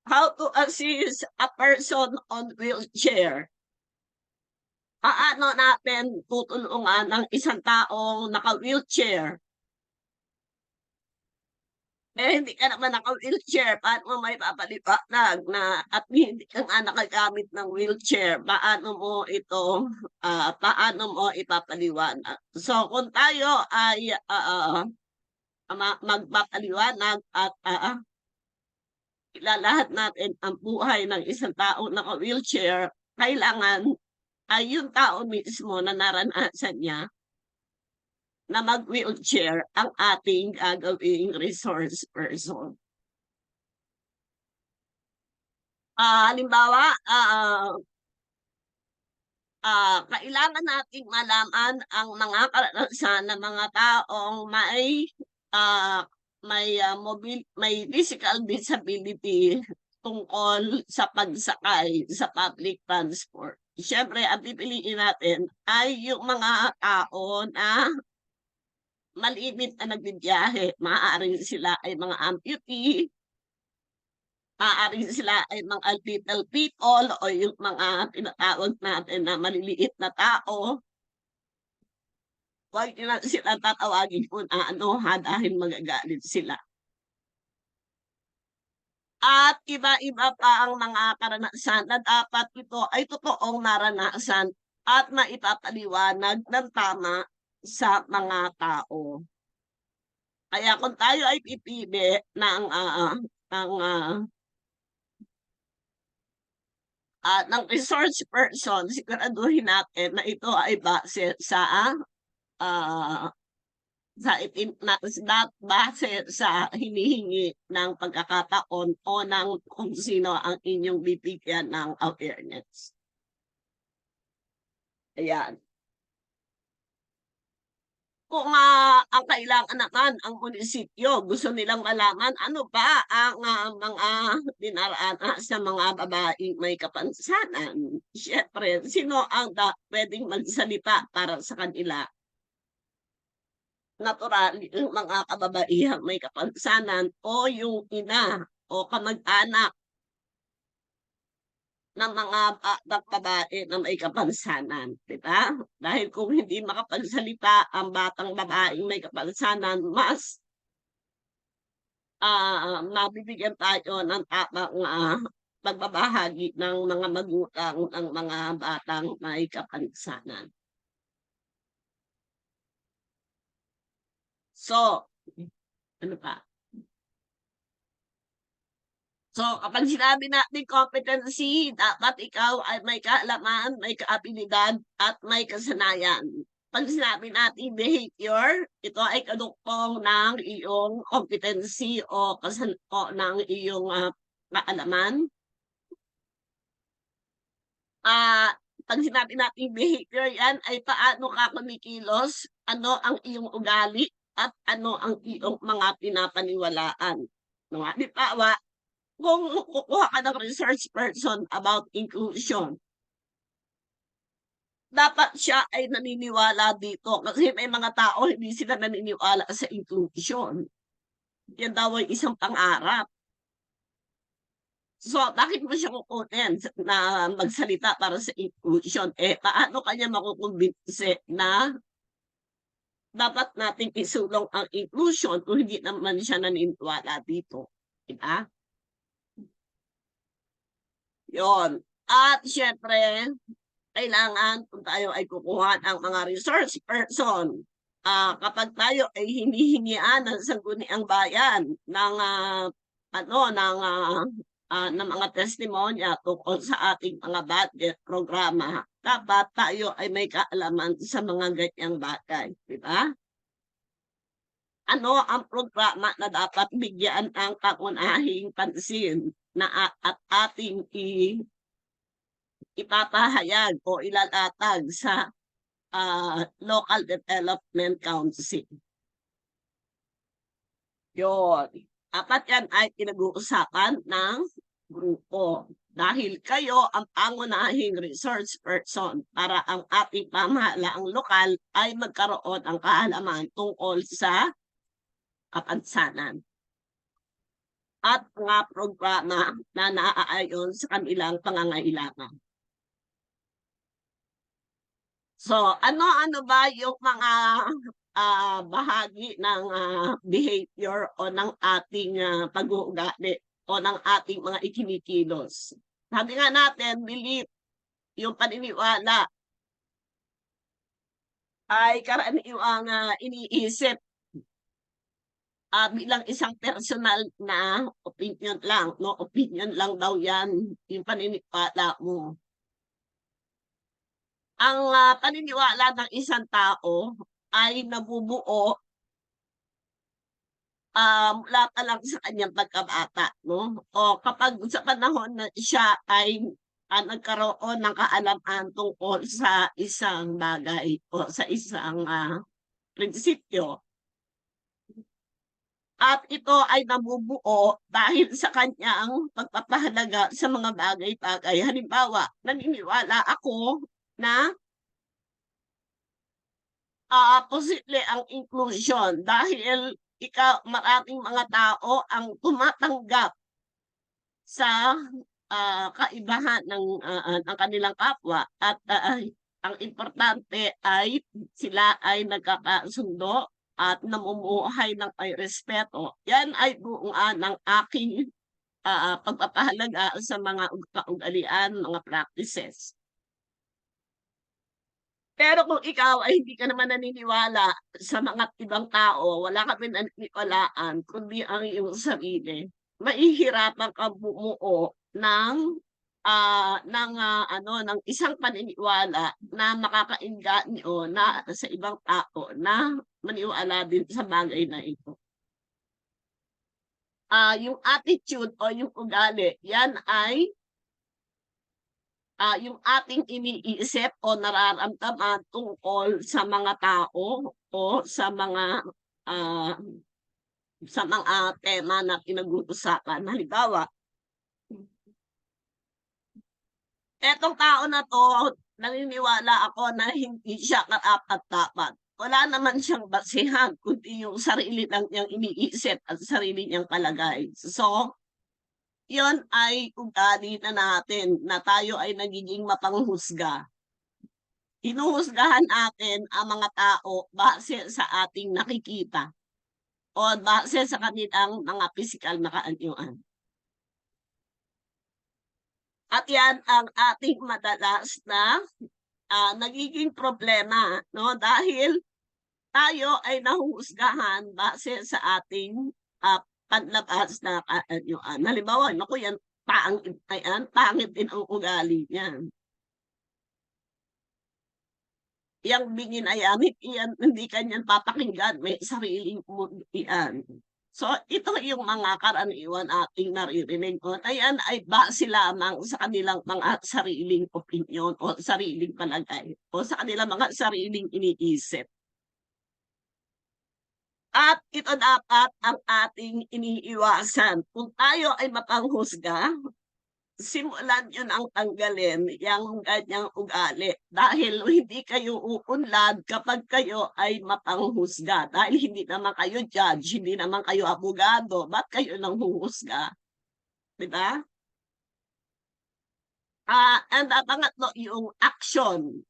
S8: How to assist a person on wheelchair. Paano natin tutulungan ng isang taong naka-wheelchair? Hindi ka naman naka-wheelchair, paano mo may papaliwanag na at hindi ka nga nakagamit ng wheelchair, paano mo ipapaliwanag? So, kung tayo ay magpapaliwanag at ilalahat natin ang buhay ng isang taong naka-wheelchair, kailangan ay yung tao mismo na naranasan niya na mag-wheelchair ang ating gagawing resource person. Halimbawa, kailangan nating malaman ang mga karanasan ng mga taong may physical disability tungkol sa pagsakay sa public transport. Siyempre, ang pipiliin natin ay yung mga tao na malimit na nagbibiyahe. Maaaring sila ay mga amputee, maaaring sila ay mga little people o yung mga tinatawag natin na maliliit na tao. Huwag nyo na sila tatawagin kung dahil magagalit sila. At iba-iba pa ang mga karanasan na dapat ito ay totoong naranasan at maipapaliwanag ng tama sa mga tao. Kaya kung tayo ay pipili ng resource person, siguraduhin natin na ito ay base sa hinihingi ng pagkakataon o ng kung sino ang inyong bibigyan ng awareness. Ayan. Kung ang kailangan naman ang munisipyo, gusto nilang malaman ano ba ang mga dinaranas sa mga babaeng may kapansanan. Siyempre, sino ang pwedeng magsalita para sa kanila? natural yung mga kababaihang may kapansanan o yung ina o kamag-anak ng mga batang babae na may kapansanan, di ba? Dahil kung hindi makapagsalita ang batang babaeng may kapansanan, mas mabibigyan tayo ng tamang pagbabahagi ng mga magulang ng mga batang may kapansanan. So, ano pa? So, kapag sinabi natin competency, dapat ikaw ay may kaalaman, may kaabilidad, at may kasanayan. Pag sinabi natin behavior, ito ay kaduktong ng iyong competency o ng iyong kaalaman. Pag sinabi natin behavior, yan ay paano ka kumikilos, ano ang iyong ugali, at ano ang iyong mga pinapaniwalaan. No, halimbawa, kung kukuha ka ng research person about inclusion, dapat siya ay naniniwala dito kasi may mga tao hindi sila naniniwala sa inclusion. Yan daw ay isang pangarap. So, bakit mo siya kukunin na magsalita para sa inclusion? Paano kanya makukumbinse na dapat nating isulong ang inclusion kung hindi naman siya naniniwala dito? Diba? Yon. At syempre, kailangan kung tayo ay kukuha ng mga resource person, kapag tayo ay hinihingian ng sangguniang bayan ng ng mga testimonya tungkol sa ating mga budget programa, dapat tayo ay may kaalaman sa mga ganyang bagay, di ba? Ano ang programa na dapat bigyan ng kaunahing pansin na at ating ipapahayag o ilalatag sa Local Development Council. Yun. Apat yan ay pinag-uusapan ng grupo. Dahil kayo ang pangunahing resource person para ang ating pamahalaang lokal ay magkaroon ng kaalaman tungkol sa kapansanan at mga programa na naaayon sa kanilang pangangailangan. So, ano-ano ba yung mga bahagi ng behavior o ng ating pag-uugali o ng ating mga ikinikilos? Sabi nga natin, belief, yung paniniwala ay karaniwang iniisip bilang isang personal na opinion lang, no? Opinion lang daw yan, yung paniniwala mo. Ang paniniwala ng isang tao ay nabubuo mula pa lang sa kanyang pagkabata, no? O kapag sa panahon na siya ay nagkaroon ng kaalaman tungkol sa isang bagay o sa isang prinsipyo. At ito ay nabubuo dahil sa kanyang pagpapahalaga sa mga bagay-bagay. Halimbawa, naniniwala ako na posible ang inclusion dahil maraming mga tao ang tumatanggap sa kaibahan ng kanilang kapwa at ang importante ay sila ay nagkakasundo at namumuhay ng may respeto. Yan ay buuan ng aking pagpapahalaga sa mga kaugalian, mga practices. Pero kung ikaw ay hindi ka naman naniniwala sa mga ibang tao, wala ka pinaniniwalaan, kundi ang iyong sarili, mahihirapan kang bumuo ng isang paniniwala na makakainganyo na sa ibang tao na maniwala din sa bagay na ito. Yung attitude o yung ugali, yan ay yung ating iniisip o nararamdaman tungkol sa mga tao o sa mga tema na pinag-uusapan. Halimbawa, etong tao na to, naniniwala ako na hindi siya karapat-dapat o wala naman siyang basihan, kundi yung sarili lang niyang iniisip at sarili niyang palagay. So, yon ay ugali na natin na tayo ay nagiging mapanghusga. Hinuhusgahan natin ang mga tao base sa ating nakikita o base sa kanilang mga pisikal na kaanyuan. At yan ang ating madalas na nagiging problema, no? Dahil tayo ay nahuhusgahan base sa ating panlabas na kaanyuan. Halimbawa, naku yan, pangit din ang ugali niyan. Yang bingin ay iyan, hindi kanyan papakinggan, may sariling mundo iyan. So, ito yung mga karaniwan ating naririnig. Ayan ay base lamang sa kanilang mga sariling opinion o sariling palagay o sa kanilang mga sariling iniisip. At ito dapat ang ating iniiwasan. Kung tayo ay mapanghusga, simulan yun ang tanggalin yung ganyang ugali dahil hindi kayo uunlad kapag kayo ay mapanghusga dahil hindi naman kayo judge, hindi naman kayo abogado, ba't kayo nang huhusga? Diba? And pangatlo, yung action.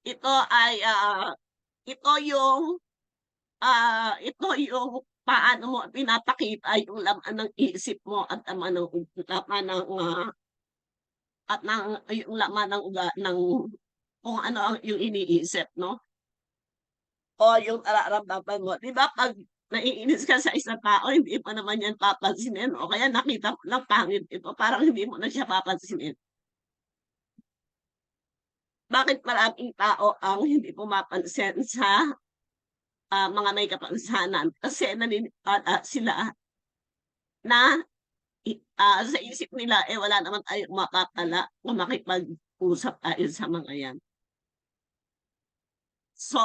S8: Ito ay ito yung paano mo pinapakita yung laman ng isip mo at laman ng yung laman ng kung ano ang yung iniisip, no? O yung nararamdaman mo. Di ba pag naiinis ka sa isang tao, hindi mo naman yan papansinin o kaya nakita mo lang pangit ito, parang hindi mo na siya papansinin. Bakit maraming tao ang hindi pumapansin sa mga may kapansanan? Kasi naniniwala sila na sa isip nila, wala naman tayong mapapala kung makipag-usap tayo sa mga yan. So,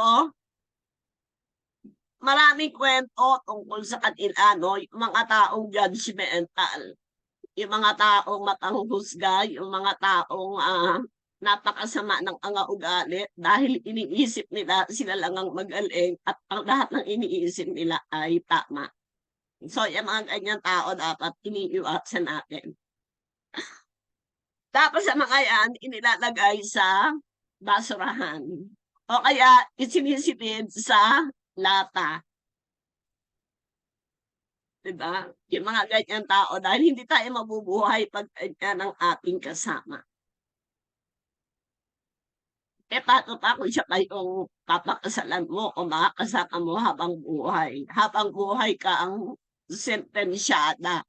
S8: maraming kwento tungkol sa kanila, no? Yung mga taong judgmental, yung mga taong mapanghusga, yung mga taong napakasama ng ugali dahil iniisip nila sila lang ang magaling at ang lahat ng iniisip nila ay tama. So, yung mga ganyan tao dapat iniiwasan natin. Tapos sa mga yan, inilalagay sa basurahan. O kaya isinisipid sa lata. Diba? Yung mga ganyan tao dahil hindi tayo mabubuhay pag ganyan ang ating kasama. Paano pa kung siya kayong papakasalan mo o makakasama mo habang buhay? Habang buhay ka ang sentensyada.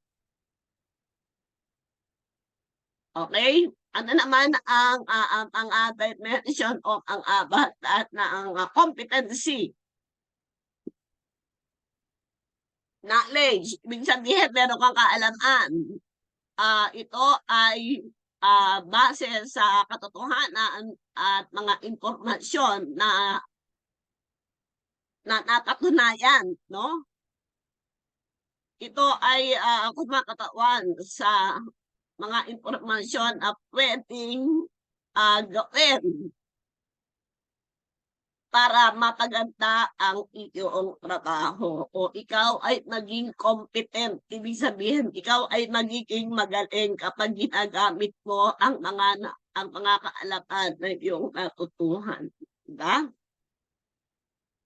S8: Okay? Ano naman ang dimension o ang batat na ang competency? Knowledge. Ibig sabihin, meron kang kaalaman. Ito ay base sa katotohanan at mga impormasyon na napatunayan, no? Ito ay kumakatawan sa mga impormasyon na pwedeng gawin para mapaganda ang iyong trabaho o ikaw ay naging competent. Ibig sabihin, ikaw ay magiging magaling kapag ginagamit mo ang mga kaalaman na iyong natutuhan. Diba?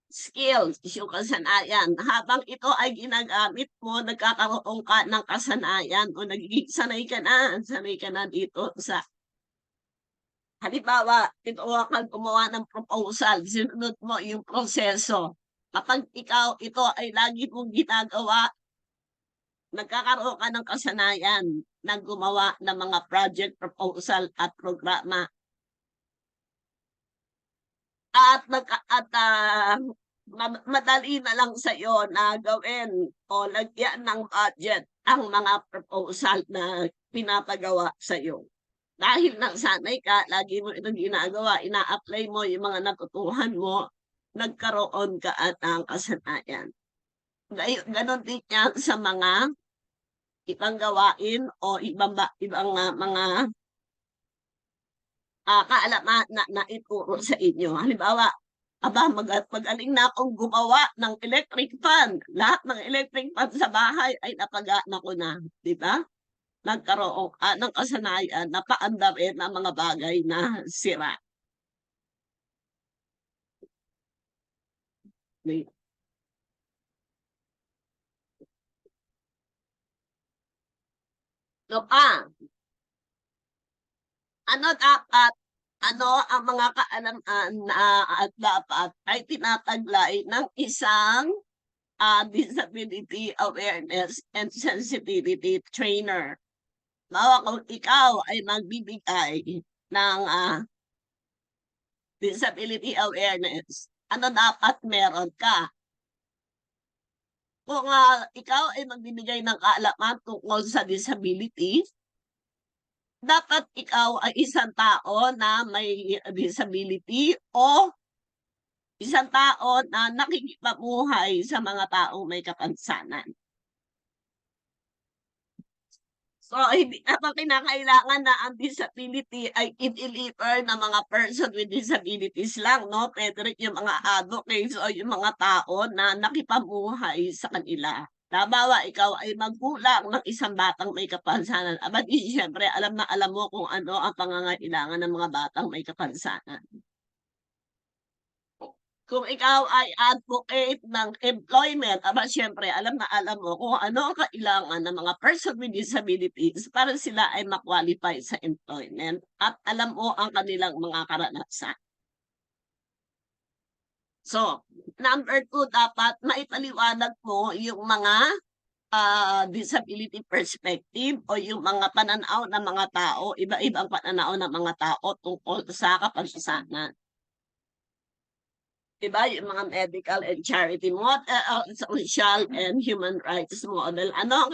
S8: Skills, yung kasanayan. Habang ito ay ginagamit mo, nagkakaroon ka ng kasanayan o nagiging sanay ka na dito sa halimbawa, ito kang gumawa ng proposal, sinunod mo yung proseso. Kapag ito ay lagi mong ginagawa, nagkakaroon ka ng kasanayan na gumawa ng mga project proposal at programa. At madali na lang sa iyo na gawin o lagyan ng budget ang mga proposal na pinapagawa sa iyo. Dahil nasanay ka, lagi mo itong ginagawa, ina-apply mo yung mga natutuhan mo, nagkaroon ka at ang kasanayan. Ganon din yan sa mga ibang gawain o ibang mga kaalaman na ituro sa inyo. Halimbawa, aba, magaling na akong gumawa ng electric fan. Lahat ng electric fan sa bahay ay napagana ko na, di ba? Nagkaroon ng kasanayan na paandarin ng mga bagay na sira. So, ano dapat, ano ang mga kaalaman na at dapat ay tinataglay ng isang disability awareness and sensitivity trainer? Bawa kung ikaw ay magbibigay ng disability awareness, ano dapat meron ka? Kung ikaw ay magbibigay ng kaalaman tungkol sa disability, dapat ikaw ay isang tao na may disability o isang tao na nakikipabuhay sa mga taong may kapansanan. So, hindi naman kinakailangan na ang disability ay i-deliver ng mga person with disabilities lang, no? Pwede rin yung mga advocates o yung mga tao na nakipabuhay sa kanila. Halimbawa, ikaw ay magulang ng isang batang may kapansanan. Aba, di siyempre, alam na alam mo kung ano ang pangangailangan ng mga batang may kapansanan. Kung ikaw ay advocate ng employment, aba siyempre, alam na alam mo kung ano ang kailangan ng mga person with disabilities para sila ay ma-qualify sa employment at alam mo ang kanilang mga karanasan. So, number 2, dapat maipaliwanag mo yung mga disability perspective o yung mga pananaw ng mga tao, iba-ibang pananaw ng mga tao tungkol sa kapansanan. Diba, yung mga medical and charity model, social and human rights model. Ano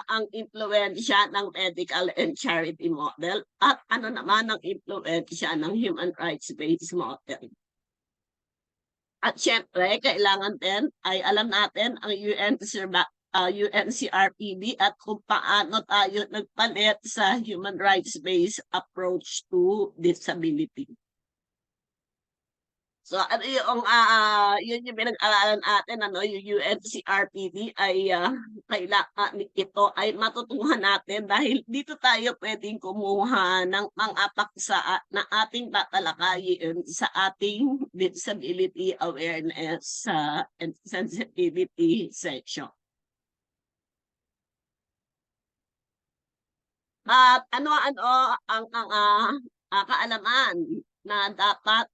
S8: ang impluwensya ng medical and charity model at ano naman ang impluwensya ng human rights-based model. At syempre, kailangan din ay alam natin ang UNCRPD at kung paano tayo nagpalit sa human rights-based approach to disability. So ano yun yung pinag-aralan natin, yung UNCRPD ay kailangan ito ay matutuhan natin dahil dito tayo pwedeng kumuha ng mga paksa na ating tatalakayin sa ating disability awareness and sensitivity section. At ano-ano ang kaalaman na dapat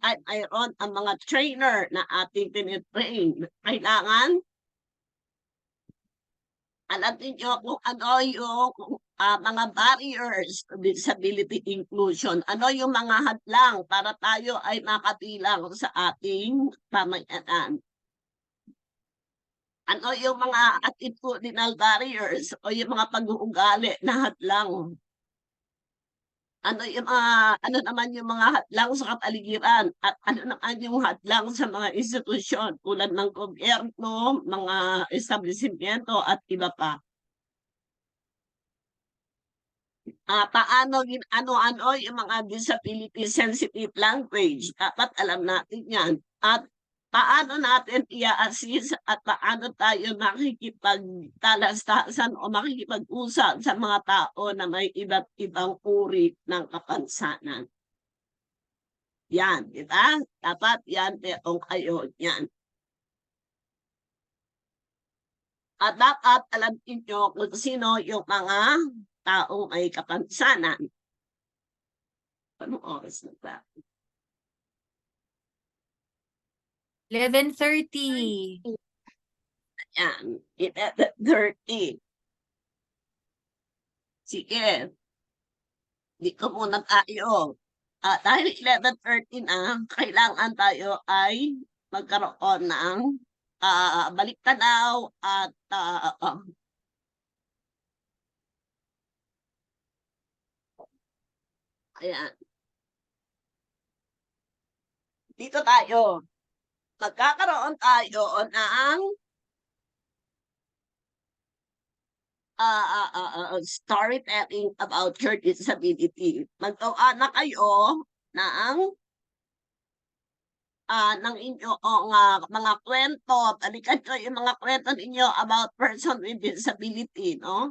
S8: ay mayroon ang mga trainer na ating tinitrain. Kailangan alam niyo kung ano yung mga barriers to disability inclusion. Ano yung mga hadlang para tayo ay makabilang sa ating pamayanan. Ano yung mga attitudinal barriers o yung mga pag-uugali na hadlang? Ano naman yung mga hadlang sa kapaligiran at ano naman yung hadlang sa mga institusyon tulad ng gobyerno, mga establishmento at iba pa. Paano ano yung mga disability sensitive language? Dapat alam natin yan. At paano natin i-assist at paano tayo makikipagtalastasan o makikipag-usap sa mga tao na may iba't ibang uri ng kapansanan. Yan, di ba? Dapat yan, teong kayo yan. At dapat alam niyo kung sino yung mga taong may kapansanan. Anong oras na ba?
S2: 11:30.
S8: Ayan, 11:30. Sige. Dito muna tayo. Dahil 11:30 na, kailangan tayo ay magkaroon ng balik-tanaw at ayan. Dito tayo. Magkakaroon tayo ng storytelling about your disability. Magtawa na kayo ng inyong mga kwento. Balikan ko yung mga kwento ninyo about person with disability, no?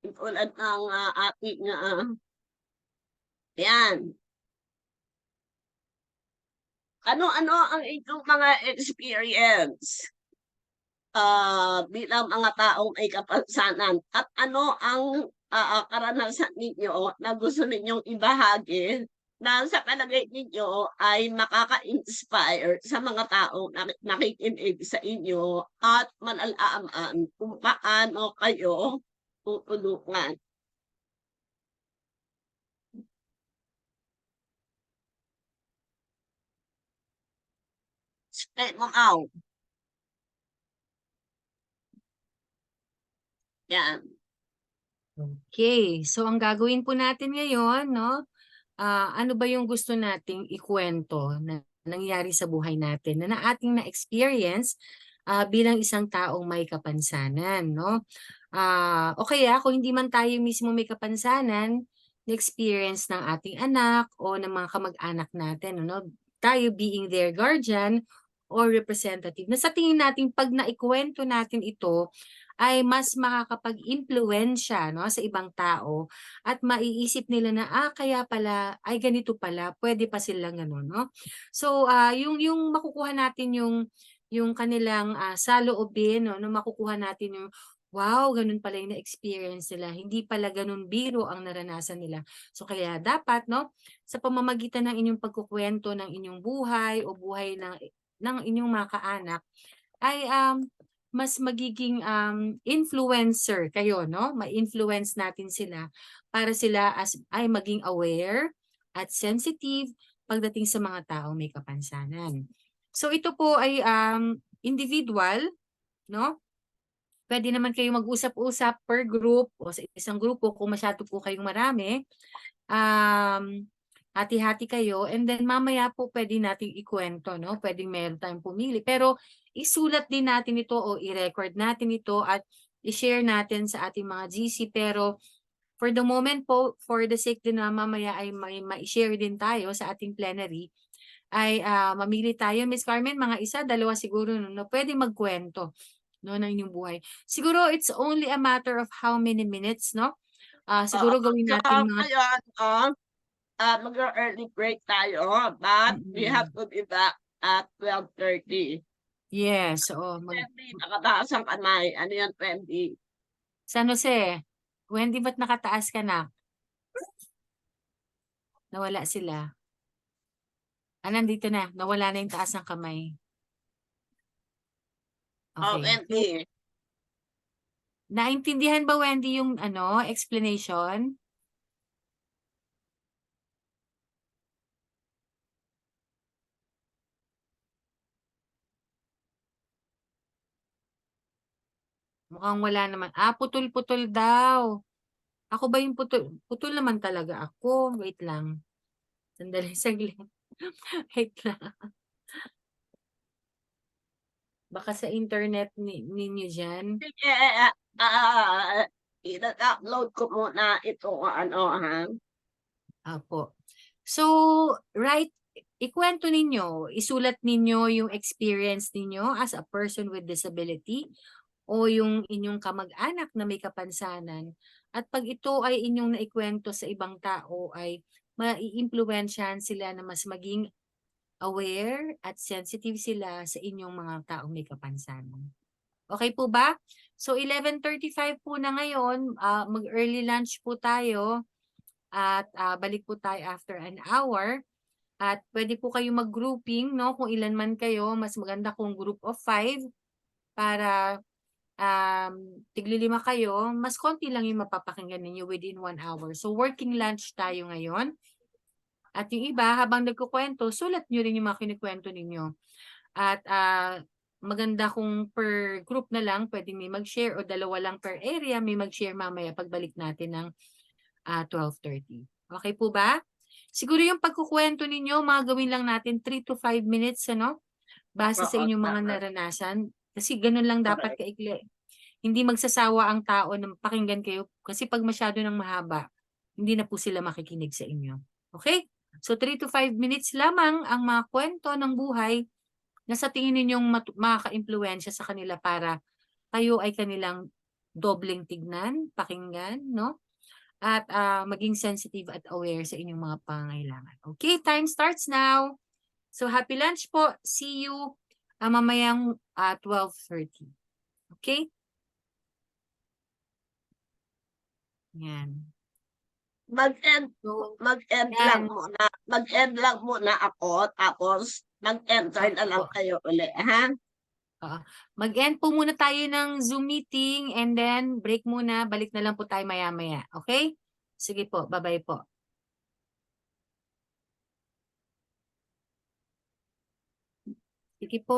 S8: Tulad ng ating yan. Ano-ano ang inyong mga experience bilang mga taong may kapansanan at ano ang karanasan ninyo na gusto ninyong ibahagi na sa palagay ninyo ay makaka-inspire sa mga taong nakikinig sa inyo at malalaman kung paano kayo tutulungan. Spell mo out. Yan.
S2: Okay, so ang gagawin po natin ngayon, no? Ano ba yung gusto nating ikwento na nangyari sa buhay natin na ating na-experience bilang isang taong may kapansanan, no? O kaya kung hindi man tayo mismo may kapansanan, na-experience ng ating anak o ng mga kamag-anak natin, no? Tayo being their guardian or representative. Na sa tingin natin pag naikwento natin ito, ay mas makakapag-impluwensya, no, sa ibang tao at maiisip nila na kaya pala ay ganito pala, pwede pa silang gano'n, no? So yung makukuha natin yung kanilang saloobin, no, makukuha natin yung wow, ganun pala yung na-experience nila. Hindi pala ganun biro ang naranasan nila. So kaya dapat, no, sa pamamagitan ng inyong pagkukwento ng inyong buhay o buhay ng inyong mga kaanak ay mas magiging influencer kayo, no? Ma-influence natin sila para sila ay maging aware at sensitive pagdating sa mga taong may kapansanan. So ito po ay individual, no? Pwede naman kayo mag-usap-usap per group o sa isang grupo kung masyado po kayong marami. Hati-hati kayo and then mamaya po pwede nating ikwento, no? Pwedeng meron tayong pumili. Pero isulat din natin ito o i-record natin ito at i-share natin sa ating mga GC. Pero for the moment po, for the sake din na mamaya ay ma-share din tayo sa ating plenary, ay mamili tayo. Ms. Carmen, mga isa, dalawa siguro no, pwede magkwento, no, ng inyong buhay. Siguro it's only a matter of how many minutes, no? Siguro gawin natin mga...
S8: Mag-early break tayo, but we have to be back at 12:30.
S2: Yes, oo.
S8: Wendy, nakataas ang kamay. Ano yan, Wendy?
S2: San Jose, Wendy, ba't nakataas ka na? Nawala sila. Nandito na. Nawala na yung taas ng kamay.
S8: Oh,
S2: Okay.
S8: Wendy.
S2: Naintindihan ba, Wendy, yung explanation? Mukhang wala naman. Putol-putol daw. Ako ba yung putol? Putol naman talaga ako. Wait lang. Sandali, saglit. Wait lang. Baka sa internet ninyo dyan.
S8: Sige, i-upload ko muna ito,
S2: Apo. So, right, ikwento ninyo, isulat ninyo yung experience ninyo as a person with disability o yung inyong kamag-anak na may kapansanan. At pag ito ay inyong naikwento sa ibang tao ay mai-impluwensyahan sila na mas maging aware at sensitive sila sa inyong mga taong may kapansanan. Okay po ba? So 11:35 po na ngayon, mag-early lunch po tayo at balik po tayo after an hour. At pwede po kayo mag-grouping, no? Kung ilan man kayo, mas maganda kung group of 5 para tigli-5 kayo, mas konti lang yung mapapakinggan ninyo within 1 hour. So working lunch tayo ngayon. At yung iba, habang nagkukwento, sulat nyo rin yung mga kinikwento ninyo. At maganda kung per group na lang, pwedeng may mag-share o dalawa lang per area, may mag-share mamaya pagbalik natin ng 12:30. Okay po ba? Siguro yung pagkukwento ninyo, mga gawin lang natin 3 to 5 minutes, ano? Base sa inyong mga naranasan. Kasi ganun lang dapat kaikli. hindi magsasawa ang tao na pakinggan kayo kasi pag masyado ng mahaba, hindi na po sila makikinig sa inyo. Okay? So 3 to 5 minutes lamang ang mga kwento ng buhay na sa tingin ninyong makaka-impluwensya sa kanila para kayo ay kanilang dobleng tignan, pakinggan, no? At maging sensitive at aware sa inyong mga pangangailangan. Okay, time starts now. So happy lunch po. See you mamayang 12:30. Okay? Yan.
S8: Mag-end
S2: So,
S8: mag-end
S2: yan.
S8: lang muna ako, tapos mag-enjoy na lang
S2: Opo.
S8: kayo uli, ha?
S2: Mag-end po muna tayo ng Zoom meeting and then break muna. Balik na lang po tayo maya-maya. Okay? Sige po. Bye-bye po. Sige po.